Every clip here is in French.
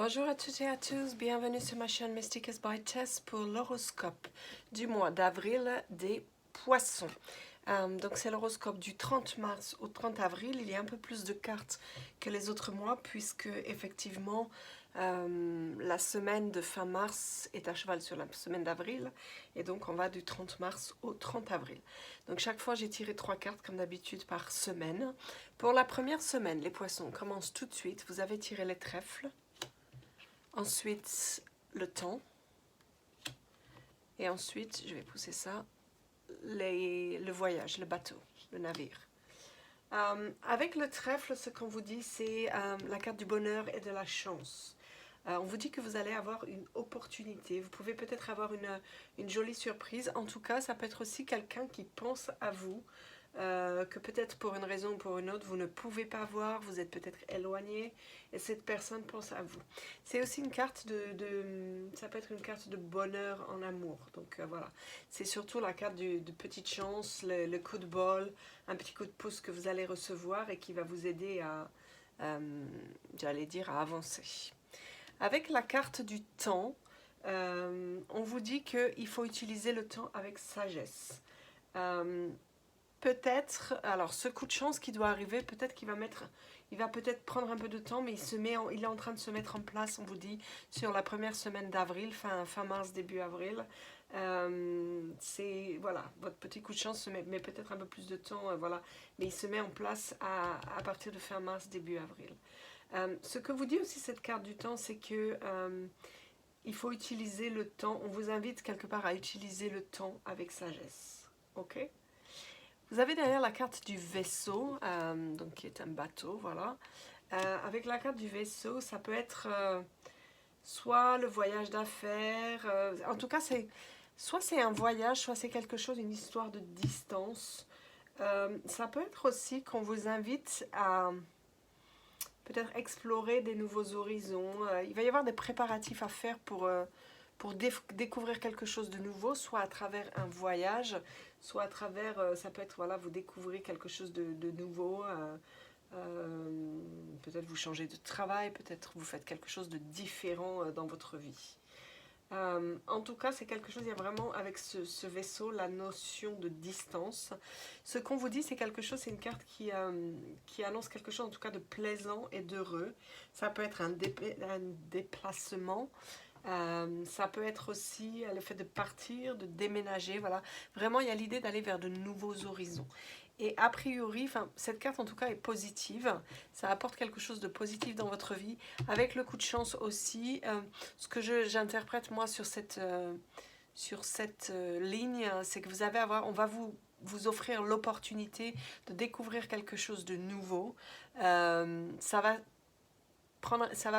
Bonjour à toutes et à tous, bienvenue sur ma chaîne Mystic by Tess pour l'horoscope du mois d'avril des poissons. Donc c'est l'horoscope du 30 mars au 30 avril, il y a un peu plus de cartes que les autres mois puisque effectivement la semaine de fin mars est à cheval sur la semaine d'avril et donc on va du 30 mars au 30 avril. Donc chaque fois j'ai tiré 3 cartes comme d'habitude par semaine. Pour la première semaine, les poissons, on commence tout de suite, vous avez tiré les trèfles. Ensuite, le temps. Et ensuite, je vais pousser ça, le voyage, le bateau, le navire. Avec le trèfle, ce qu'on vous dit, c'est la carte du bonheur et de la chance. On vous dit que vous allez avoir une opportunité. Vous pouvez peut-être avoir une jolie surprise. En tout cas, ça peut être aussi quelqu'un qui pense à vous. Que peut-être pour une raison ou pour une autre, vous ne pouvez pas voir, vous êtes peut-être éloigné et cette personne pense à vous. C'est aussi une carte ça peut être une carte de bonheur en amour. Donc voilà, c'est surtout la carte de petite chance, le coup de bol, un petit coup de pouce que vous allez recevoir et qui va vous aider j'allais dire, à avancer. Avec la carte du temps, on vous dit qu'il faut utiliser le temps avec sagesse. Peut-être, alors ce coup de chance qui doit arriver, peut-être qu'il va il va peut-être prendre un peu de temps, mais il est en train de se mettre en place, on vous dit, sur la première semaine d'avril, fin mars, début avril. Voilà, votre petit coup de chance se met peut-être un peu plus de temps, voilà, mais il se met en place à partir de fin mars, début avril. Ce que vous dit aussi cette carte du temps, c'est que il faut utiliser le temps, on vous invite quelque part à utiliser le temps avec sagesse, ok? Vous avez derrière la carte du vaisseau, donc qui est un bateau, voilà. Avec la carte du vaisseau, ça peut être soit le voyage d'affaires, en tout cas, soit c'est un voyage, soit c'est quelque chose, une histoire de distance. Ça peut être aussi qu'on vous invite à peut-être explorer des nouveaux horizons. Il va y avoir des préparatifs à faire pour découvrir quelque chose de nouveau, soit à travers un voyage, soit à travers, ça peut être, voilà, vous découvrez quelque chose de nouveau, peut-être vous changez de travail, peut-être vous faites quelque chose de différent dans votre vie. En tout cas, c'est quelque chose, il y a vraiment avec ce vaisseau la notion de distance. Ce qu'on vous dit, c'est quelque chose, c'est une carte qui annonce quelque chose en tout cas de plaisant et d'heureux. Ça peut être un déplacement, ça peut être aussi le fait de partir, de déménager, voilà. Vraiment, il y a l'idée d'aller vers de nouveaux horizons. Et a priori, cette carte en tout cas est positive, ça apporte quelque chose de positif dans votre vie, avec le coup de chance aussi. Ce que j'interprète moi sur cette ligne, c'est que on va vous offrir l'opportunité de découvrir quelque chose de nouveau. Ça va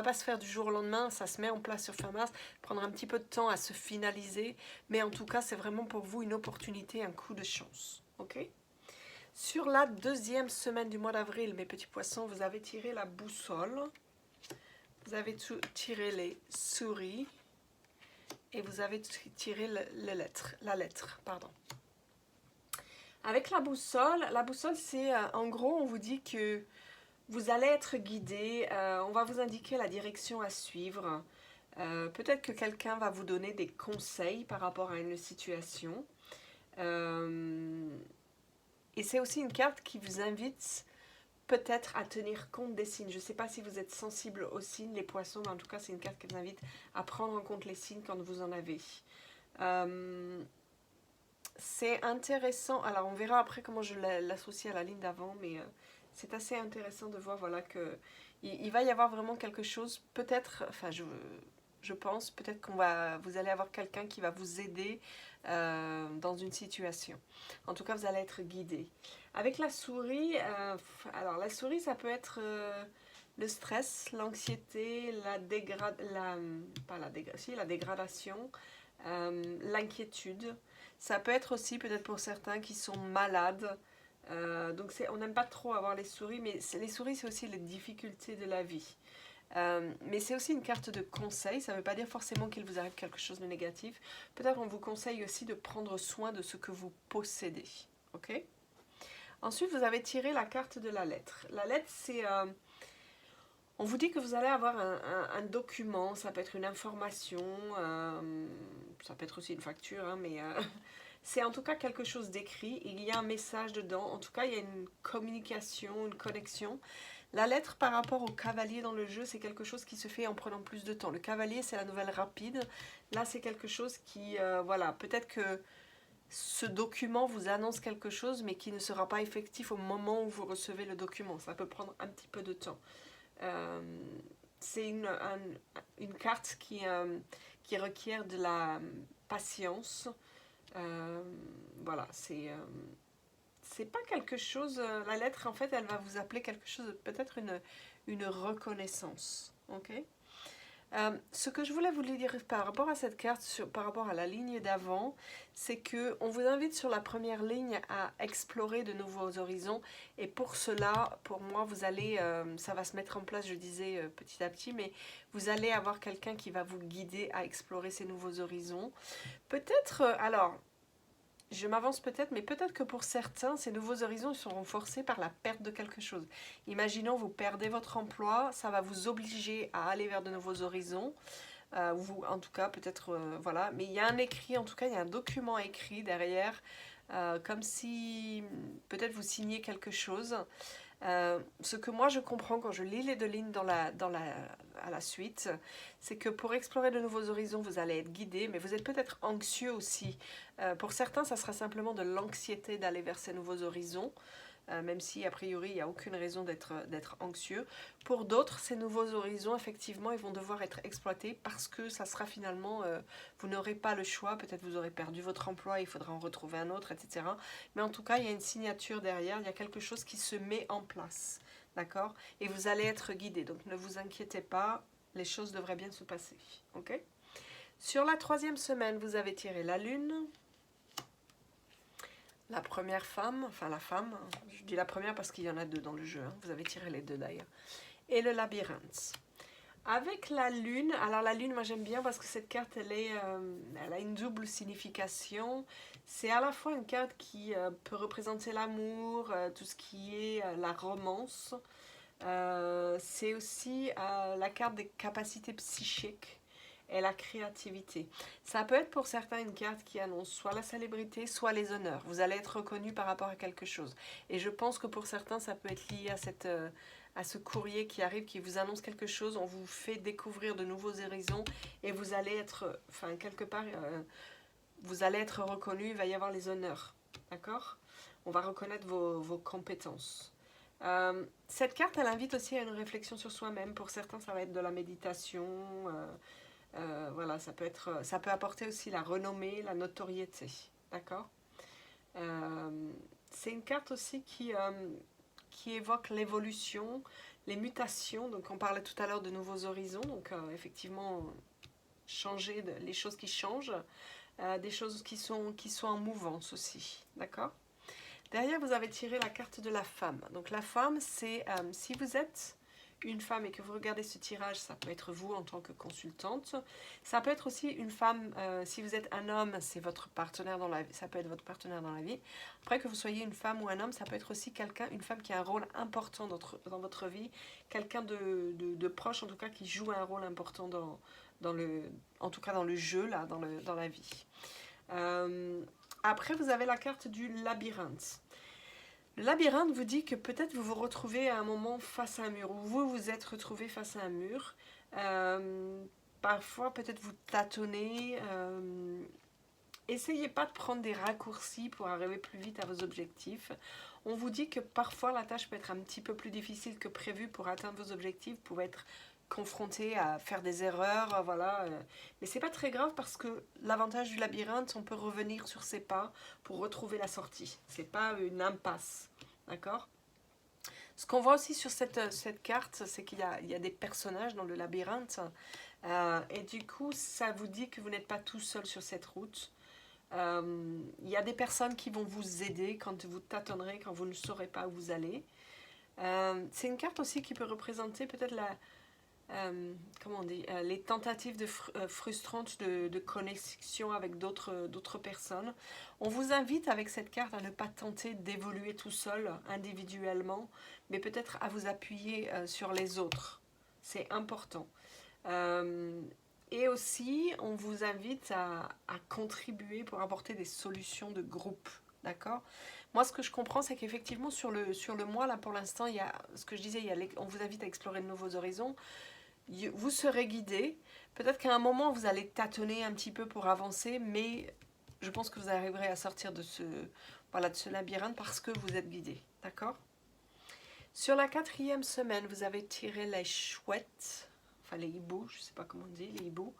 pas se faire du jour au lendemain, ça se met en place sur fin mars, prendre un petit peu de temps à se finaliser, mais en tout cas c'est vraiment pour vous une opportunité, un coup de chance. Ok ? Sur la deuxième semaine du mois d'avril, mes petits poissons, vous avez tiré la boussole, vous avez tiré les souris et vous avez tiré la lettre. Avec la boussole c'est en gros on vous dit que vous allez être guidé, on va vous indiquer la direction à suivre. Peut-être que quelqu'un va vous donner des conseils par rapport à une situation. Et c'est aussi une carte qui vous invite peut-être à tenir compte des signes. Je ne sais pas si vous êtes sensible aux signes, les poissons, mais en tout cas, c'est une carte qui vous invite à prendre en compte les signes quand vous en avez. C'est intéressant. Alors, on verra après comment je l'associe à la ligne d'avant, mais c'est assez intéressant de voir, voilà, que il va y avoir vraiment quelque chose, peut-être, enfin, je pense, peut-être vous allez avoir quelqu'un qui va vous aider dans une situation. En tout cas, vous allez être guidé. Avec la souris, alors la souris, ça peut être le stress, l'anxiété, la dégradation, l'inquiétude. Ça peut être aussi peut-être pour certains qui sont malades. Donc on n'aime pas trop avoir les souris, mais les souris, c'est aussi les difficultés de la vie. Mais c'est aussi une carte de conseil, ça ne veut pas dire forcément qu'il vous arrive quelque chose de négatif. Peut-être on vous conseille aussi de prendre soin de ce que vous possédez. Ok ? Ensuite, vous avez tiré la carte de la lettre. La lettre, c'est... On vous dit que vous allez avoir un document, ça peut être une information, ça peut être aussi une facture, hein, mais c'est en tout cas quelque chose d'écrit. Il y a un message dedans, en tout cas il y a une communication, une connexion. La lettre par rapport au cavalier dans le jeu, c'est quelque chose qui se fait en prenant plus de temps. Le cavalier, c'est la nouvelle rapide. Là, c'est quelque chose qui, voilà, peut-être que ce document vous annonce quelque chose, mais qui ne sera pas effectif au moment où vous recevez le document. Ça peut prendre un petit peu de temps. C'est une carte qui requiert de la patience. Voilà, c'est pas quelque chose. La lettre, en fait, elle va vous appeler quelque chose, peut-être une reconnaissance. Ok. Ce que je voulais vous dire par rapport à cette carte, par rapport à la ligne d'avant, c'est que on vous invite sur la première ligne à explorer de nouveaux horizons. Et pour cela, pour moi, vous allez, ça va se mettre en place, je disais petit à petit, mais vous allez avoir quelqu'un qui va vous guider à explorer ces nouveaux horizons. Peut-être, alors, je m'avance peut-être, mais peut-être que pour certains, ces nouveaux horizons sont renforcés par la perte de quelque chose. Imaginons, vous perdez votre emploi, ça va vous obliger à aller vers de nouveaux horizons. Vous, en tout cas, peut-être, voilà. Mais il y a un écrit, en tout cas, il y a un document écrit derrière, comme si peut-être vous signez quelque chose. Ce que moi je comprends quand je lis les deux lignes à la suite, c'est que pour explorer de nouveaux horizons, vous allez être guidé, mais vous êtes peut-être anxieux aussi. Pour certains, ça sera simplement de l'anxiété d'aller vers ces nouveaux horizons, même si a priori il n'y a aucune raison d'être anxieux. Pour d'autres, ces nouveaux horizons, effectivement, ils vont devoir être exploités parce que ça sera finalement, vous n'aurez pas le choix, peut-être vous aurez perdu votre emploi, il faudra en retrouver un autre, etc. Mais en tout cas, il y a une signature derrière, il y a quelque chose qui se met en place, d'accord? Et vous allez être guidé, donc ne vous inquiétez pas, les choses devraient bien se passer, ok? Sur la 3e semaine, vous avez tiré la lune, la première femme, enfin la femme, je dis la première parce qu'il y en a 2 dans le jeu, hein, vous avez tiré les 2 d'ailleurs, et le labyrinthe. Avec la lune, alors la lune, moi j'aime bien parce que cette carte, elle a une double signification. C'est à la fois une carte qui peut représenter l'amour, tout ce qui est la romance. C'est aussi la carte des capacités psychiques et la créativité. Ça peut être pour certains une carte qui annonce soit la célébrité, soit les honneurs. Vous allez être reconnu par rapport à quelque chose. Et je pense que pour certains, ça peut être lié à ce courrier qui arrive, qui vous annonce quelque chose, on vous fait découvrir de nouveaux horizons et vous allez être, enfin quelque part, vous allez être reconnu, il va y avoir les honneurs. D'accord? On va reconnaître vos compétences. Cette carte, elle invite aussi à une réflexion sur soi-même. Pour certains, ça va être de la méditation. Voilà, ça peut apporter aussi la renommée, la notoriété. D'accord? C'est une carte aussi qui évoque l'évolution, les mutations. Donc, on parlait tout à l'heure de nouveaux horizons. Donc, effectivement, les choses qui changent, des choses qui sont en mouvance aussi. D'accord? Derrière, vous avez tiré la carte de la femme. Donc la femme, c'est si vous êtes une femme et que vous regardez ce tirage, ça peut être vous en tant que consultante. Ça peut être aussi une femme, si vous êtes un homme, c'est votre partenaire dans la vie. Ça peut être votre partenaire dans la vie. Après que vous soyez une femme ou un homme, ça peut être aussi une femme qui a un rôle important dans votre vie. Quelqu'un de proche, en tout cas, qui joue un rôle important en tout cas dans le jeu, là, dans la vie. Après, vous avez la carte du labyrinthe. Le labyrinthe vous dit que peut-être vous vous retrouvez à un moment face à un mur, ou vous vous êtes retrouvé face à un mur. Parfois, peut-être vous tâtonnez. Essayez pas de prendre des raccourcis pour arriver plus vite à vos objectifs. On vous dit que parfois la tâche peut être un petit peu plus difficile que prévu pour atteindre vos objectifs. Vous pouvez être confronté à faire des erreurs, voilà. Mais c'est pas très grave parce que l'avantage du labyrinthe, on peut revenir sur ses pas pour retrouver la sortie. C'est pas une impasse, d'accord? Ce qu'on voit aussi sur cette carte, c'est qu'il y a des personnages dans le labyrinthe. Et du coup, ça vous dit que vous n'êtes pas tout seul sur cette route. Il y a des personnes qui vont vous aider quand vous tâtonnerez, quand vous ne saurez pas où vous allez. C'est une carte aussi qui peut représenter peut-être comment on dit, les tentatives frustrantes de connexion avec d'autres personnes. On vous invite avec cette carte à ne pas tenter d'évoluer tout seul, individuellement, mais peut-être à vous appuyer sur les autres. C'est important. Et aussi, on vous invite à contribuer pour apporter des solutions de groupe. D'accord? Moi, ce que je comprends, c'est qu'effectivement, sur le mois, là, pour l'instant, il y a, ce que je disais, on vous invite à explorer de nouveaux horizons. Vous serez guidé. Peut-être qu'à un moment, vous allez tâtonner un petit peu pour avancer, mais je pense que vous arriverez à sortir de voilà, de ce labyrinthe parce que vous êtes guidé. D'accord? Sur la 4e semaine, vous avez tiré les chouettes, enfin les hiboux, je ne sais pas comment on dit, les hiboux,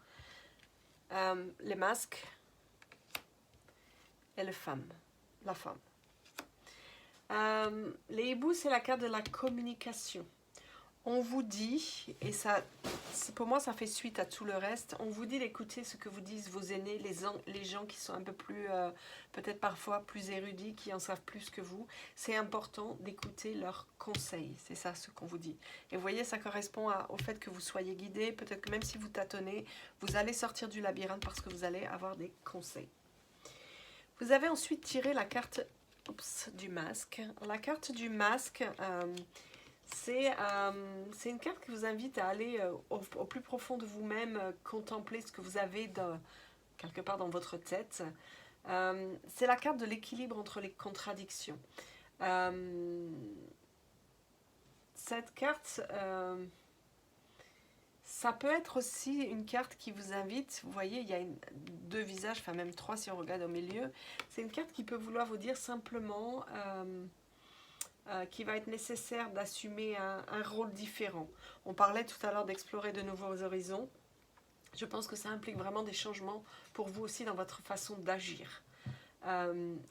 les masques et la femme. Les hiboux, c'est la carte de la communication. On vous dit, et ça, pour moi ça fait suite à tout le reste, on vous dit d'écouter ce que vous disent vos aînés, les gens qui sont un peu plus, peut-être parfois plus érudits, qui en savent plus que vous. C'est important d'écouter leurs conseils, c'est ça ce qu'on vous dit. Et vous voyez, ça correspond au fait que vous soyez guidé, peut-être que même si vous tâtonnez, vous allez sortir du labyrinthe parce que vous allez avoir des conseils. Vous avez ensuite tiré la carte du masque. La carte du masque... c'est une carte qui vous invite à aller au plus profond de vous-même, contempler ce que vous avez quelque part dans votre tête. C'est la carte de l'équilibre entre les contradictions. Cette carte, ça peut être aussi une carte qui vous invite, vous voyez, il y a deux visages, enfin même trois si on regarde au milieu. C'est une carte qui peut vouloir vous dire simplement... qu'il va être nécessaire d'assumer un rôle différent. On parlait tout à l'heure d'explorer de nouveaux horizons. Je pense que ça implique vraiment des changements pour vous aussi dans votre façon d'agir.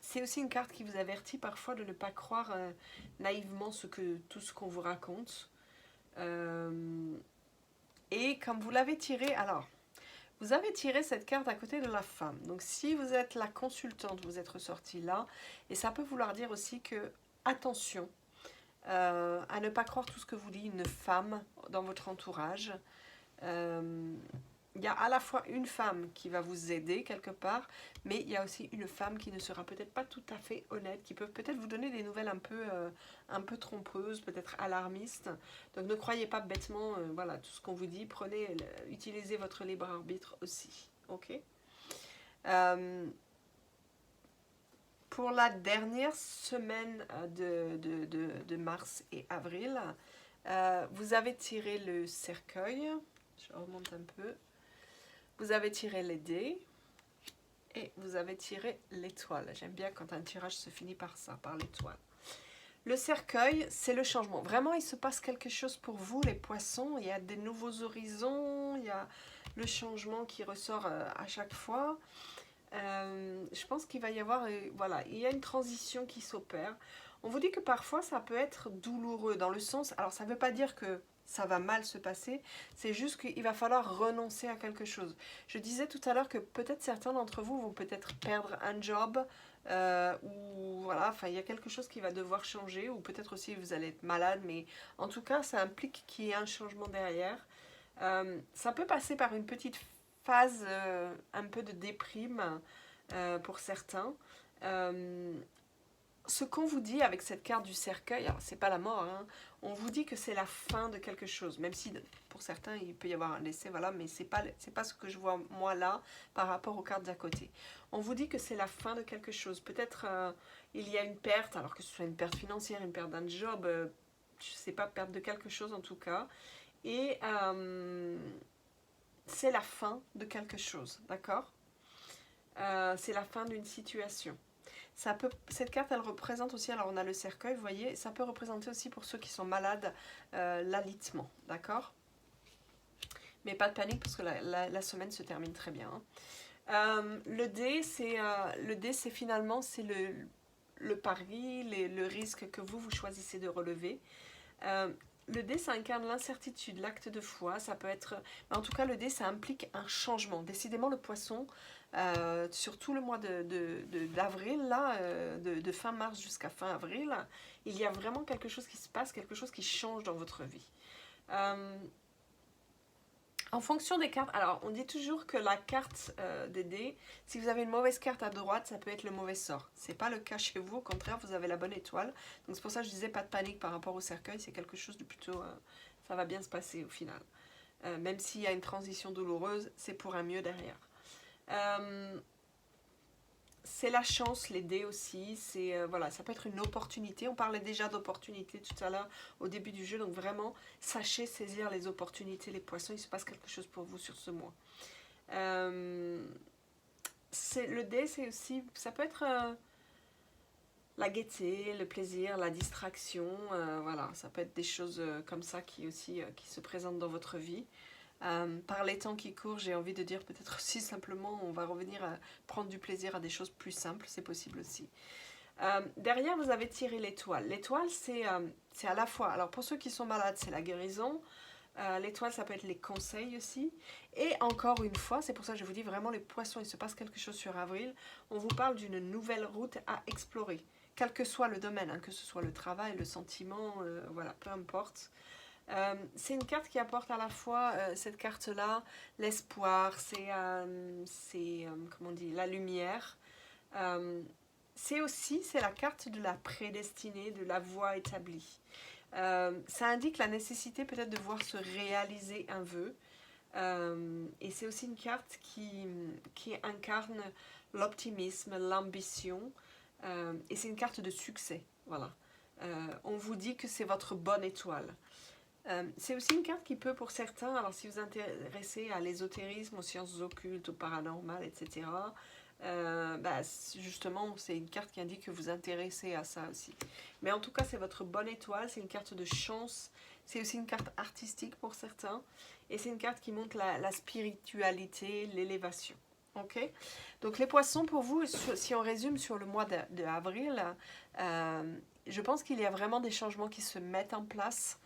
C'est aussi une carte qui vous avertit parfois de ne pas croire naïvement tout ce qu'on vous raconte. Et comme vous l'avez tiré, alors, vous avez tiré cette carte à côté de la femme. Donc si vous êtes la consultante, vous êtes ressortie là. Et ça peut vouloir dire aussi que attention à ne pas croire tout ce que vous dit une femme dans votre entourage. Il y a à la fois une femme qui va vous aider quelque part, mais il y a aussi une femme qui ne sera peut-être pas tout à fait honnête, qui peut peut-être vous donner des nouvelles un peu trompeuses, peut-être alarmistes. Donc ne croyez pas bêtement voilà, tout ce qu'on vous dit. Utilisez votre libre arbitre aussi. Ok? Pour la dernière semaine de mars et avril, vous avez tiré le cercueil. Je remonte un peu. Vous avez tiré les dés. Et vous avez tiré l'étoile. J'aime bien quand un tirage se finit par ça, par l'étoile. Le cercueil, c'est le changement. Vraiment, il se passe quelque chose pour vous, les poissons. Il y a des nouveaux horizons. Il y a le changement qui ressort à chaque fois. Je pense qu'il va y avoir, voilà, il y a une transition qui s'opère. On vous dit que parfois ça peut être douloureux dans le sens, alors ça ne veut pas dire que ça va mal se passer, c'est juste qu'il va falloir renoncer à quelque chose. Je disais tout à l'heure que peut-être certains d'entre vous vont peut-être perdre un job, ou voilà, enfin il y a quelque chose qui va devoir changer, ou peut-être aussi vous allez être malade, mais en tout cas ça implique qu'il y ait un changement derrière. Ça peut passer par une petite phase un peu de déprime pour certains. Ce qu'on vous dit avec cette carte du cercueil, alors c'est pas la mort, hein, on vous dit que c'est la fin de quelque chose, même si pour certains il peut y avoir un décès, voilà, mais c'est pas ce que je vois moi là par rapport aux cartes d'à côté. On vous dit que c'est la fin de quelque chose. Peut-être il y a une perte, alors que ce soit une perte financière, une perte d'un job, je sais pas, perte de quelque chose en tout cas. Et c'est la fin de quelque chose, d'accord? C'est la fin d'une situation. Cette carte, elle représente aussi, alors on a le cercueil, vous voyez, ça peut représenter aussi pour ceux qui sont malades, l'alitement, d'accord? Mais pas de panique parce que la semaine se termine très bien. Le dé, c'est finalement, c'est le pari, le risque que vous choisissez de relever. Le dé, ça incarne l'incertitude, l'acte de foi. Ça peut être... En tout cas, le dé, ça implique un changement. Décidément, le poisson, sur tout le mois d'avril, là, de fin mars jusqu'à fin avril, il y a vraiment quelque chose qui se passe, quelque chose qui change dans votre vie. En fonction des cartes, alors on dit toujours que la carte des dés, si vous avez une mauvaise carte à droite, ça peut être le mauvais sort. C'est pas le cas chez vous, au contraire, vous avez la bonne étoile. Donc c'est pour ça que je disais pas de panique par rapport au cercueil, c'est quelque chose de plutôt ça va bien se passer au final. Même s'il y a une transition douloureuse, c'est pour un mieux derrière. C'est la chance, les dés aussi, c'est voilà, ça peut être une opportunité. On parlait déjà d'opportunité tout à l'heure au début du jeu, donc vraiment, sachez saisir les opportunités, les poissons, il se passe quelque chose pour vous sur ce mois. Le dé, c'est aussi, ça peut être la gaieté, le plaisir, la distraction, voilà, ça peut être des choses comme ça qui aussi qui se présentent dans votre vie. Par les temps qui courent, j'ai envie de dire peut-être aussi simplement, on va revenir à prendre du plaisir à des choses plus simples, c'est possible aussi. Derrière, vous avez tiré l'étoile. L'étoile, c'est à la fois, alors pour ceux qui sont malades, c'est la guérison. L'étoile, ça peut être les conseils aussi. Et encore une fois, c'est pour ça que je vous dis vraiment, les poissons, il se passe quelque chose sur avril. On vous parle d'une nouvelle route à explorer. Quel que soit le domaine, hein, que ce soit le travail, le sentiment, voilà, peu importe. C'est une carte qui apporte à la fois, cette carte-là, l'espoir, comment on dit, la lumière. C'est la carte de la prédestinée, de la voie établie. Ça indique la nécessité peut-être de voir se réaliser un vœu. Et c'est aussi une carte qui incarne l'optimisme, l'ambition. Et c'est une carte de succès. Voilà. On vous dit que c'est votre bonne étoile. C'est aussi une carte qui peut pour certains, alors si vous vous intéressez à l'ésotérisme, aux sciences occultes, au paranormal, etc., justement c'est une carte qui indique que vous vous intéressez à ça aussi. Mais en tout cas c'est votre bonne étoile, c'est une carte de chance, c'est aussi une carte artistique pour certains, et c'est une carte qui montre la spiritualité, l'élévation. Ok. Donc les poissons pour vous, si on résume sur le mois de avril, je pense qu'il y a vraiment des changements qui se mettent en place.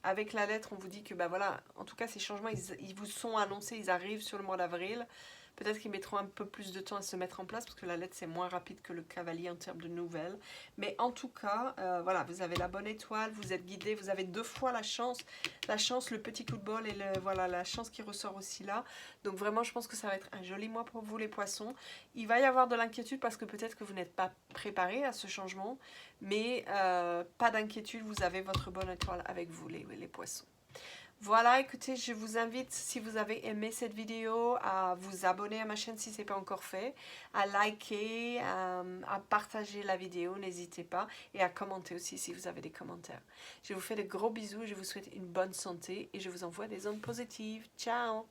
Avec la lettre, on vous dit que, voilà, en tout cas, ces changements, ils vous sont annoncés, ils arrivent sur le mois d'avril. Peut-être qu'ils mettront un peu plus de temps à se mettre en place parce que la lettre, c'est moins rapide que le cavalier en termes de nouvelles. Mais en tout cas, voilà, vous avez la bonne étoile, vous êtes guidé, vous avez 2 fois la chance, le petit coup de bol et voilà, la chance qui ressort aussi là. Donc vraiment, je pense que ça va être un joli mois pour vous, les poissons. Il va y avoir de l'inquiétude parce que peut-être que vous n'êtes pas préparé à ce changement. Mais pas d'inquiétude, vous avez votre bonne étoile avec vous, les poissons. Voilà, écoutez, je vous invite, si vous avez aimé cette vidéo, à vous abonner à ma chaîne si ce n'est pas encore fait, à liker, à partager la vidéo, n'hésitez pas, et à commenter aussi si vous avez des commentaires. Je vous fais de gros bisous, je vous souhaite une bonne santé et je vous envoie des ondes positives. Ciao!